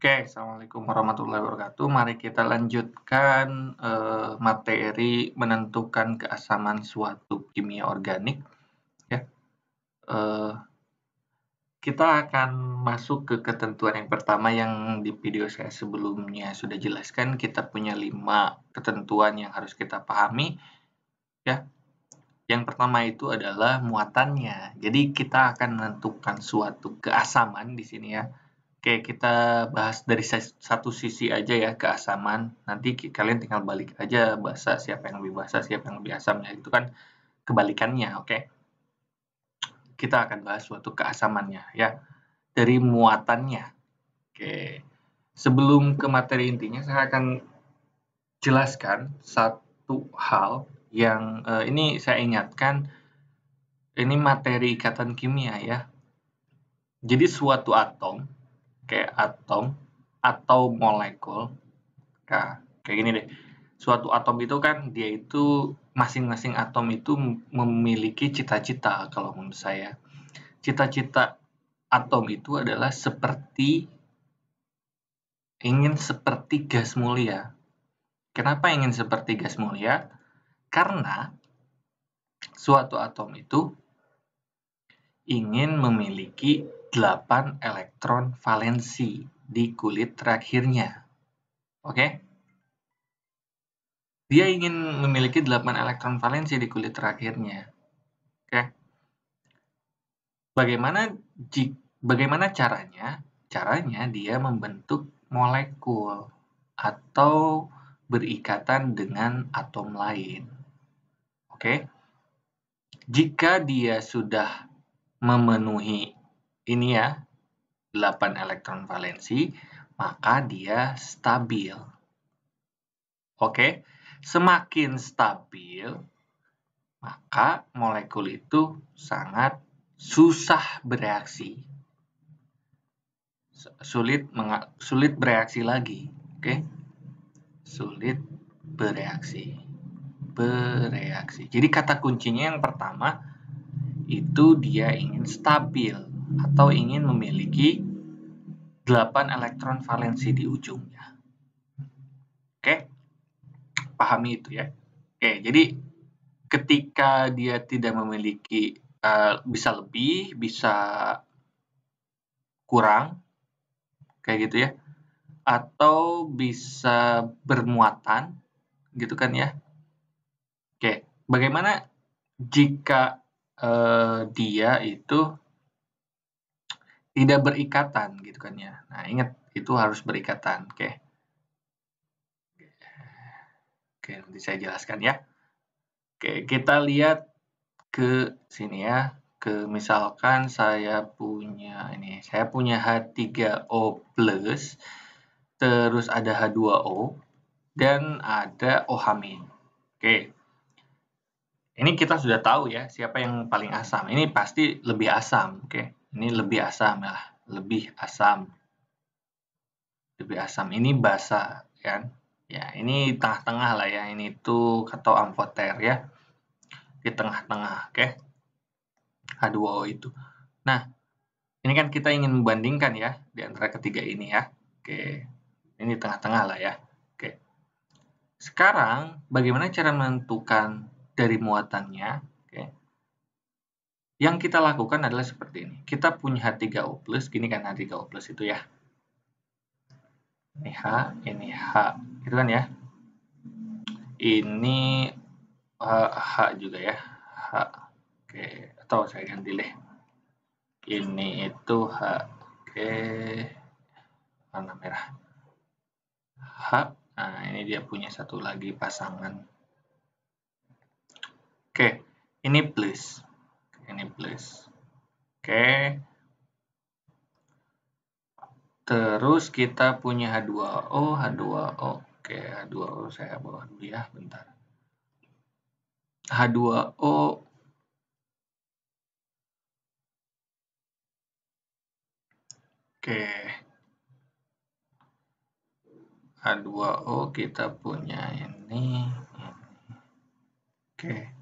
Oke, Assalamualaikum warahmatullahi wabarakatuh. Mari kita lanjutkan materi menentukan keasaman suatu kimia organik. Ya, kita akan masuk ke ketentuan yang pertama yang di video saya sebelumnya sudah jelaskan. Kita punya 5 ketentuan yang harus kita pahami. Ya, yang pertama itu adalah muatannya. Jadi kita akan menentukan suatu keasaman di sini ya. Oke, kita bahas dari satu sisi aja ya, keasaman. Nanti kalian tinggal balik aja bahasa siapa yang lebih basah, siapa yang lebih asam. Ya, itu kan kebalikannya, oke. Kita akan bahas suatu keasamannya ya, dari muatannya. Oke. Sebelum ke materi intinya, saya akan jelaskan satu hal yang ini saya ingatkan, ini materi ikatan kimia ya. Jadi suatu atom, kayak atom atau molekul, kayak gini deh. Suatu atom itu kan dia itu masing-masing atom itu memiliki cita-cita kalau menurut saya. Cita-cita atom itu adalah ingin seperti gas mulia. Kenapa ingin seperti gas mulia? Karena suatu atom itu ingin memiliki 8 elektron valensi di kulit terakhirnya. Oke? Dia ingin memiliki 8 elektron valensi di kulit terakhirnya. Oke. Bagaimana caranya? Caranya dia membentuk molekul atau berikatan dengan atom lain. Oke. Jika dia sudah memenuhi ini ya, 8 elektron valensi, maka dia stabil. Oke. Semakin stabil, maka molekul itu sangat susah bereaksi. Sulit bereaksi lagi. Oke. Sulit bereaksi. Jadi kata kuncinya yang pertama itu dia ingin stabil atau ingin memiliki 8 elektron valensi di ujungnya. Oke. Pahami itu ya. Oke, jadi ketika dia tidak memiliki bisa lebih, bisa kurang, kayak gitu ya, atau bisa bermuatan, gitu kan ya. Oke, bagaimana jika dia itu tidak berikatan, gitu kan ya. Nah, ingat, itu harus berikatan, oke. Oke, nanti saya jelaskan ya. Oke, kita lihat ke sini ya. Misalkan saya punya H3O+, terus ada H2O, dan ada OH-. Oke. Ini kita sudah tahu ya, siapa yang paling asam. Ini pasti lebih asam, oke. Ini lebih asam ya, lebih asam. Lebih asam. Ini basa, kan? Ya, ini tengah-tengah lah ya. Ini tuh atau amfoter ya. Di tengah-tengah, oke. H2O itu. Nah, ini kan kita ingin membandingkan ya di antara ketiga ini ya. Oke. Ini tengah-tengah lah ya. Oke. Sekarang bagaimana cara menentukan dari muatannya? Oke. Yang kita lakukan adalah seperti ini. Kita punya H3O+, gini kan H3O+ itu ya. Ini H, ini H. Gitu kan ya. Ini H juga ya. H. Oke, atau saya ganti deh. Ini itu H. Oke. Warna merah. H. Nah, ini dia punya satu lagi pasangan. Oke, ini plus. Ini plus. Oke. Terus kita punya H2O, H2O. Oke, H2O saya bawa dulu ya, bentar. H2O. Oke. H2O kita punya ini. Oke.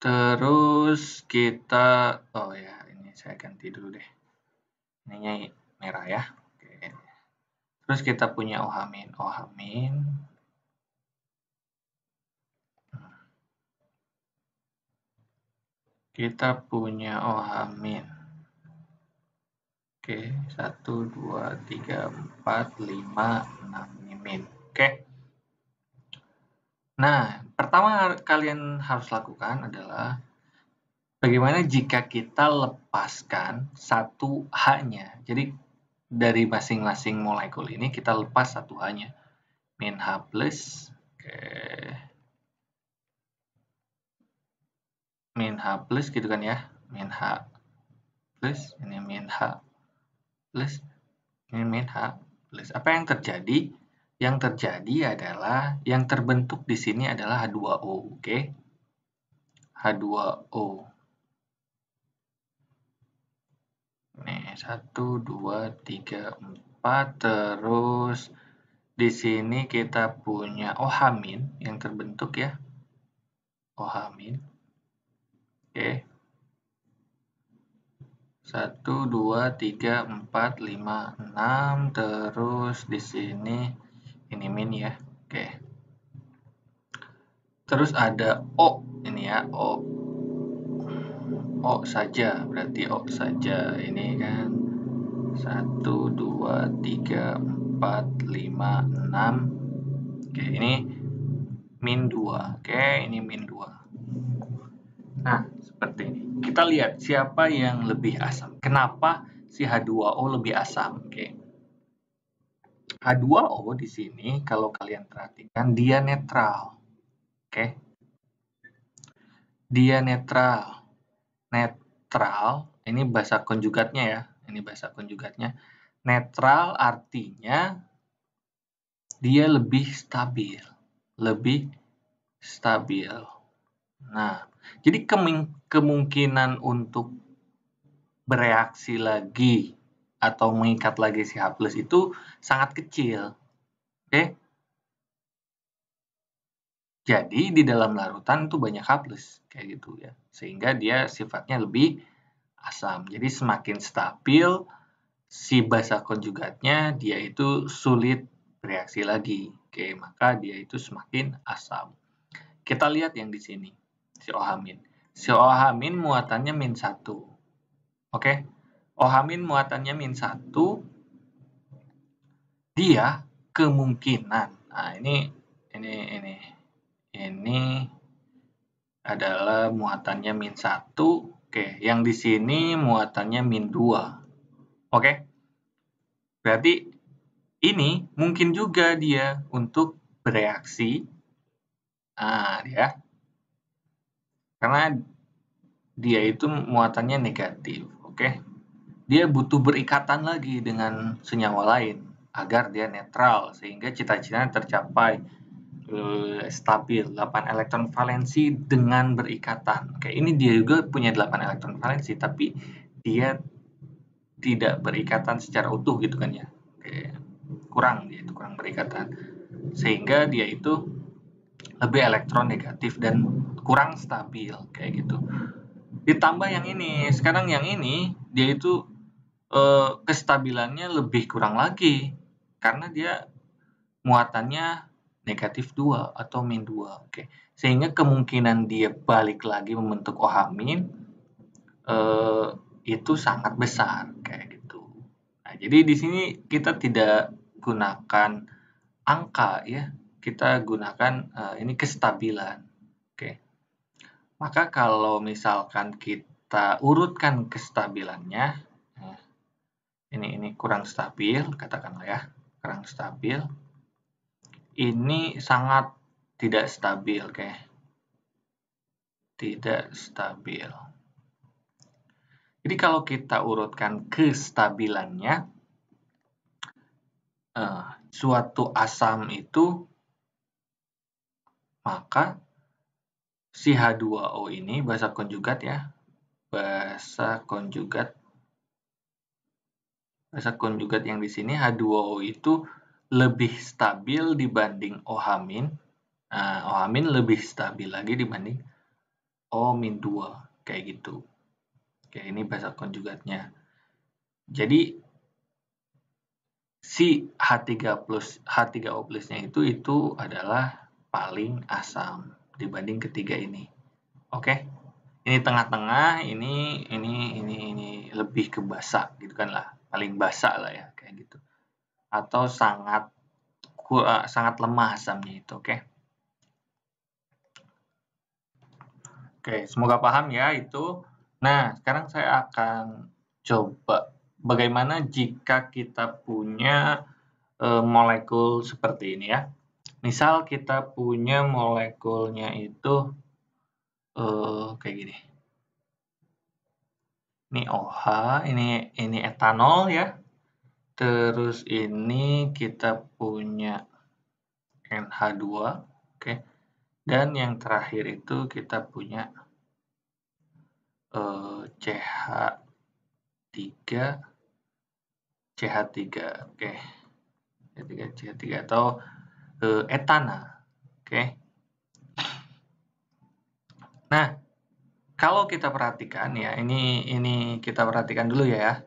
Terus kita, oh ya, ini saya ganti dulu deh. Ininya merah ya. Oke. Terus kita punya OH-. Kita punya OH-. Oke, 1, 2, 3, 4, 5, 6 ini min. Oke. Nah, pertama kalian harus lakukan adalah bagaimana jika kita lepaskan satu H-nya. Jadi dari masing-masing molekul ini kita lepas satu H-nya. Min H plus. Oke. Min H plus gitu kan ya. Min H plus, ini min H plus, ini min H plus. Apa yang terjadi? Yang terjadi adalah yang terbentuk di sini adalah H2O, oke? H2O. Nih, 1, 2, 3, 4, terus di sini kita punya OH- yang terbentuk ya. OH-. Oke. 1, 2, 3, 4, 5, 6, terus di sini ini min ya. Oke. Terus ada O, ini ya, O. O saja, berarti O saja. Ini kan 1, 2, 3, 4, 5, 6. Oke, ini min 2. Oke, ini min 2. Nah, seperti ini. Kita lihat siapa yang lebih asam. Kenapa si H2O lebih asam? Oke. H2O di sini kalau kalian perhatikan dia netral. Oke. Dia netral. Netral, ini bahasa konjugatnya ya. Ini bahasa konjugatnya. Netral artinya dia lebih stabil. Lebih stabil. Nah, jadi kemungkinan untuk bereaksi lagi atau mengikat lagi si H+ itu sangat kecil. Oke? Jadi di dalam larutan itu banyak H+ kayak gitu ya. Sehingga dia sifatnya lebih asam. Jadi semakin stabil si basa konjugatnya dia itu sulit bereaksi lagi. Oke, maka dia itu semakin asam. Kita lihat yang di sini, si OH-. Si OH- muatannya min 1. Oke? OH- muatannya min 1. Dia kemungkinan, nah ini adalah muatannya min 1. Oke, yang di sini muatannya min 2. Oke? Berarti ini mungkin juga dia untuk bereaksi. Nah, dia. Karena dia itu muatannya negatif. Oke? Dia butuh berikatan lagi dengan senyawa lain agar dia netral sehingga cita-citanya tercapai stabil 8 elektron valensi dengan berikatan. Oke, ini dia juga punya 8 elektron valensi tapi dia tidak berikatan secara utuh gitu kan ya. Oke, kurang berikatan. Sehingga dia itu lebih elektron negatif dan kurang stabil kayak gitu. Ditambah yang ini, sekarang yang ini dia itu kestabilannya lebih kurang lagi karena dia muatannya negatif 2 atau min 2. Oke. Sehingga kemungkinan dia balik lagi membentuk OH- itu sangat besar kayak gitu. Nah, jadi di sini kita tidak gunakan angka ya. Kita gunakan ini kestabilan. Oke. Maka kalau misalkan kita urutkan kestabilannya, ini kurang stabil, katakanlah ya, kurang stabil. Ini sangat tidak stabil, oke. Tidak stabil. Jadi kalau kita urutkan kestabilannya, suatu asam itu, maka si H2O ini, basa konjugat ya, basa konjugat yang di sini H2O itu lebih stabil dibanding OH-. Nah, OH- lebih stabil lagi dibanding O-2, kayak gitu. Oke, ini basa konjugatnya. Jadi si H3O plusnya itu adalah paling asam dibanding ketiga ini. Oke. Ini tengah-tengah, ini lebih ke basa gitu kan lah, paling basa lah ya kayak gitu. Atau sangat lemah asamnya itu, oke. Oke, semoga paham ya itu. Nah, sekarang saya akan coba bagaimana jika kita punya molekul seperti ini ya. Misal kita punya molekulnya itu kayak gini. Ini OH, ini etanol ya. Terus ini kita punya NH2, oke. Dan yang terakhir itu kita punya CH3, oke. CH3 atau etana, oke. Nah, kalau kita perhatikan ya, ini kita perhatikan dulu ya.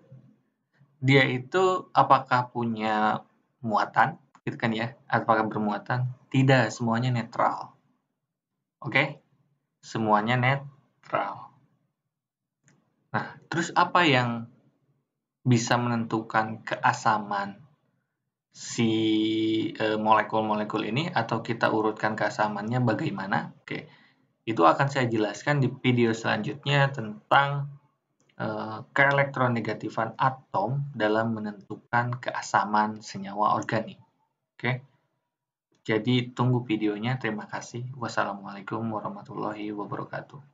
Dia itu apakah punya muatan, gitu kan ya? Apakah bermuatan? Tidak, semuanya netral. Oke? Semuanya netral. Nah, terus apa yang bisa menentukan keasaman si molekul-molekul ini, atau kita urutkan keasamannya bagaimana? Oke, itu akan saya jelaskan di video selanjutnya tentang keelektronegatifan atom dalam menentukan keasaman senyawa organik. Oke, jadi tunggu videonya. Terima kasih. Wassalamualaikum warahmatullahi wabarakatuh.